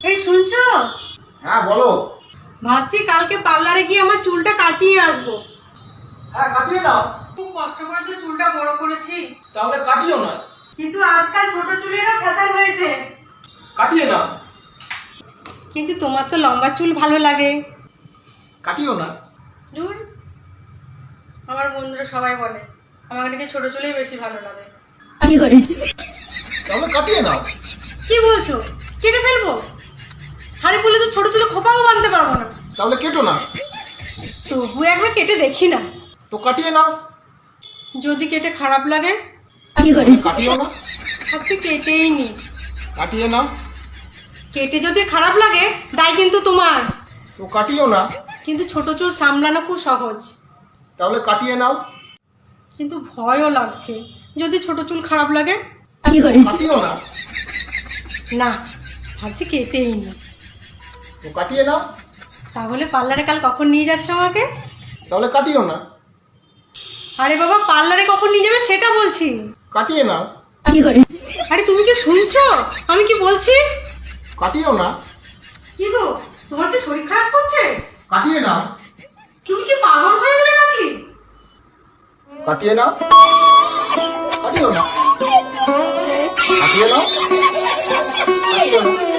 এই শুনছো? হ্যাঁ বলো। ভাবছি কালকে পার্লারে গিয়ে আমার চুলটা কাটিয়ে আসবো। হ্যাঁ কাটিয়ে নাও। খুব কষ্ট করে তো চুলটা বড় করেছি, তাহলে কাটিও না। কিন্তু আজকাল ছোট চুলেরও ফ্যাশন হয়েছে। কাটিয়ে নাও। কিন্তু তোমার তো লম্বা চুল ভালো লাগে। কাটিও না। ধুর, আমার বন্ধুরা সবাই বলে আমাকে নাকি ছোট চুলেই বেশি ভালো লাগে। তাহলে কাটিয়ে নাও। কি বলছো? কেটে ফেলবো? শাড়ি পরলে তো ছোট চুলে খোপাও বাঁধতে পারবো না। তাহলে কেটো না। তবু একবার কেটে দেখি না, তো কাটিয়ে নাও। যদি কেটে খারাপ লাগে? কাটিও না। ভাবছি কেটেই নি। কাটিয়ে নাও। কেটে যদি খারাপ লাগে দায় কিন্তু তোমার। তো কাটিও না। কিন্তু ছোট চুল সামলানো খুব সহজ। তাহলে কাটিয়ে নাও। কিন্তু ভয়ও লাগছে, যদি ছোট চুল খারাপ লাগে? কাটিও না। না, ভাবছি কেটেই নি। তো কাটিয়ে নাও। তাহলে পার্লারে কাল কখন নিয়ে যাচ্ছে আমাকে? তাহলে কাটিও না। আরে বাবা, পার্লারে কখন নিয়ে যাবে সেটা বলছি। কাটিয়ে নাও। আরে তুমি কি শুনছো আমি কি বলছি? কাটিও না। কি গো, তোমার কি শরীর খারাপ করছে? কাটিয়ে নাও। তুমি কি পাগল হয়ে গেলে নাকি? কাটিয়ে নাও। কাটিও না। কাটিয়ে নাও। কাটিও না।